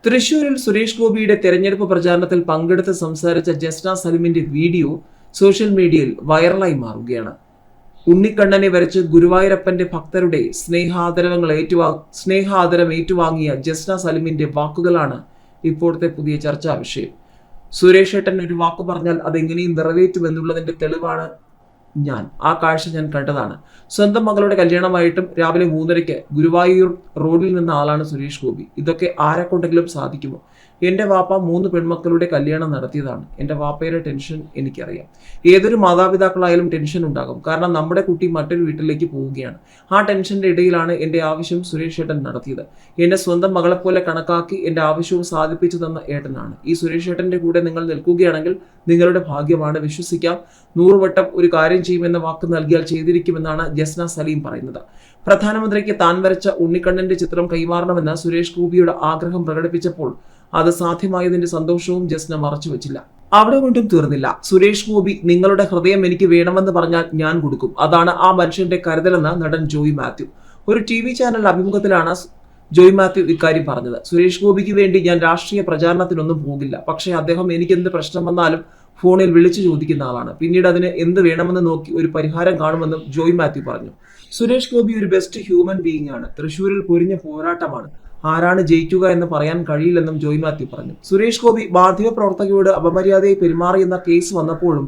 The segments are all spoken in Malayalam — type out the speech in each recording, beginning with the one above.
തൃശൂരിൽ സുരേഷ് ഗോപിയുടെ തെരഞ്ഞെടുപ്പ് പ്രചാരണത്തിൽ പങ്കെടുത്ത് സംസാരിച്ച ജസ്ന സലിമിന്റെ വീഡിയോ സോഷ്യൽ മീഡിയയിൽ വൈറലായി മാറുകയാണ്. ഉണ്ണിക്കണ്ണനെ വരച്ച് ഗുരുവായൂരപ്പന്റെ ഭക്തരുടെ സ്നേഹാദരം ഏറ്റുവാങ്ങിയ ജസ്ന സലിമിന്റെ വാക്കുകളാണ് ഇപ്പോഴത്തെ പുതിയ ചർച്ചാ വിഷയം. സുരേഷ് ഏട്ടൻ ഒരു വാക്ക് പറഞ്ഞാൽ അതെങ്ങനെയും നിറവേറ്റുമെന്നുള്ളതിന്റെ തെളിവാണ് ആ കാഴ്ച ഞാൻ കണ്ടതാണ്. സ്വന്തം മകളുടെ കല്യാണമായിട്ടും രാവിലെ 3:30 ഗുരുവായൂർ റോഡിൽ നിന്ന ആളാണ് സുരേഷ് ഗോപി. ഇതൊക്കെ ആരെ കൊണ്ടെങ്കിലും സാധിക്കുമോ? എൻ്റെ വാപ്പ 3 പെൺമക്കളുടെ കല്യാണം നടത്തിയതാണ്. എൻ്റെ വാപ്പയുടെ ടെൻഷൻ എനിക്കറിയാം. ഏതൊരു മാതാപിതാക്കളായാലും ടെൻഷൻ ഉണ്ടാകും. കാരണം നമ്മുടെ കുട്ടി മറ്റൊരു വീട്ടിലേക്ക് പോവുകയാണ്. ആ ടെൻഷന്റെ ഇടയിലാണ് എൻ്റെ ആവശ്യം സുരേഷ് ഏട്ടൻ നടത്തിയത്. എന്നെ സ്വന്തം മകളെപ്പോലെ കണക്കാക്കി എൻ്റെ ആവശ്യവും സാധിപ്പിച്ചു തന്ന ഏട്ടനാണ്. ഈ സുരേഷ് ഏട്ടൻ്റെ കൂടെ നിങ്ങൾ നിൽക്കുകയാണെങ്കിൽ നിങ്ങളുടെ ഭാഗ്യമാണ്. വിശ്വസിക്കാം. 100 വട്ടം ഒരു കാര്യം ചെയ്യുമെന്ന വാക്ക് നൽകിയാൽ ചെയ്തിരിക്കുമെന്നാണ് ജസ്ന സലീം പറയുന്നത്. പ്രധാനമന്ത്രിക്ക് താൻ വരച്ച ഉണ്ണിക്കണ്ണന്റെ ചിത്രം കൈമാറണമെന്ന് സുരേഷ് ഗോപിയുടെ ആഗ്രഹം പ്രകടിപ്പിച്ചപ്പോൾ അത് സാധ്യമായതിന്റെ സന്തോഷവും ജസ്ന മറച്ചുവെച്ചില്ല. അവിടെ കൊണ്ടും തീർന്നില്ല. സുരേഷ് ഗോപി നിങ്ങളുടെ ഹൃദയം എനിക്ക് വേണമെന്ന് പറഞ്ഞാൽ ഞാൻ കൊടുക്കും. അതാണ് ആ മനുഷ്യന്റെ കരുതലെന്ന് നടൻ ജോയ് മാത്യു. ഒരു TV ചാനൽ അഭിമുഖത്തിലാണ് ജോയ് മാത്യു ഇക്കാര്യം പറഞ്ഞത്. സുരേഷ് ഗോപിക്ക് വേണ്ടി ഞാൻ രാഷ്ട്രീയ പ്രചാരണത്തിനൊന്നും പോകില്ല. പക്ഷേ അദ്ദേഹം എനിക്ക് എന്ത് പ്രശ്നം വന്നാലും ഫോണിൽ വിളിച്ചു ചോദിക്കുന്ന ആളാണ്. പിന്നീട് അതിന് എന്ത് വേണമെന്ന് നോക്കി ഒരു പരിഹാരം കാണുമെന്നും ജോയ് മാത്യു പറഞ്ഞു. സുരേഷ് ഗോപി ഒരു ബെസ്റ്റ് ഹ്യൂമൻ ബീയിങ് ആണ്. തൃശ്ശൂരിൽ പൊരിഞ്ഞ പോരാട്ടമാണ്. ആരാണ് ജയിക്കുക എന്ന് പറയാൻ കഴിയില്ലെന്നും ജോയ് മാത്യു പറഞ്ഞു. സുരേഷ് ഗോപി മാധ്യമപ്രവർത്തകയോട് അപമര്യാദയെ പെരുമാറിയെന്ന കേസ് വന്നപ്പോഴും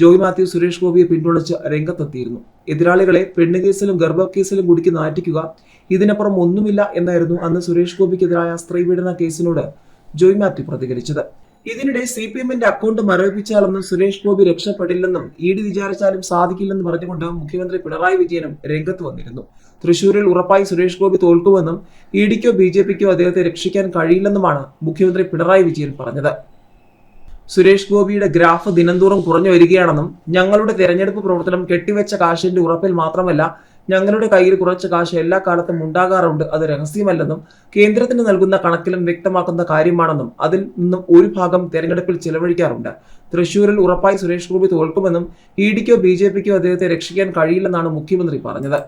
ജോയ് മാത്യു സുരേഷ് ഗോപിയെ പിന്തുണച്ച് രംഗത്തെത്തിയിരുന്നു. എതിരാളികളെ പെണ്ണുകേസിലും ഗർഭക്കേസിലും കുടുക്കി നാറ്റിക്കുക, ഇതിനപ്പുറം ഒന്നുമില്ല എന്നായിരുന്നു അന്ന് സുരേഷ് ഗോപിക്കെതിരായ സ്ത്രീപീഡന കേസിനോട് ജോയ് മാത്യു പ്രതികരിച്ചത്. ഇതിനിടെ CPMന്റെ അക്കൗണ്ട് മരവിപ്പിച്ചാലൊന്നും സുരേഷ് ഗോപി രക്ഷപ്പെടില്ലെന്നും ED വിചാരിച്ചാലും സാധിക്കില്ലെന്ന് പറഞ്ഞുകൊണ്ട് മുഖ്യമന്ത്രി പിണറായി വിജയനും രംഗത്ത് വന്നിരുന്നു. തൃശൂരിൽ ഉറപ്പായി സുരേഷ് ഗോപി തോൽക്കുമെന്നും EDക്കോ BJPക്കോ അദ്ദേഹത്തെ രക്ഷിക്കാൻ കഴിയില്ലെന്നുമാണ് മുഖ്യമന്ത്രി പിണറായി വിജയൻ പറഞ്ഞത്. സുരേഷ് ഗോപിയുടെ ഗ്രാഫ് ദിനംതോറും കുറഞ്ഞു വരികയാണെന്നും ഞങ്ങളുടെ തെരഞ്ഞെടുപ്പ് പ്രവർത്തനം കെട്ടിവെച്ച കാശിന്റെ ഉറപ്പിൽ മാത്രമല്ല, ഞങ്ങളുടെ കയ്യിൽ കുറച്ച് കാശ് എല്ലാ കാലത്തും ഉണ്ടാകാറുണ്ട്, അത് രഹസ്യമല്ലെന്നും കേന്ദ്രത്തിന് നൽകുന്ന കണക്കിലും വ്യക്തമാക്കുന്ന കാര്യമാണെന്നും അതിൽ നിന്നും ഒരു ഭാഗം തെരഞ്ഞെടുപ്പിൽ ചെലവഴിക്കാറുണ്ട്. തൃശൂരിൽ ഉറപ്പായി സുരേഷ് ഗോപി തോൽക്കുമെന്നും EDക്കോ BJPക്കോ അദ്ദേഹത്തെ രക്ഷിക്കാൻ കഴിയില്ലെന്നാണ് മുഖ്യമന്ത്രി പറഞ്ഞത്.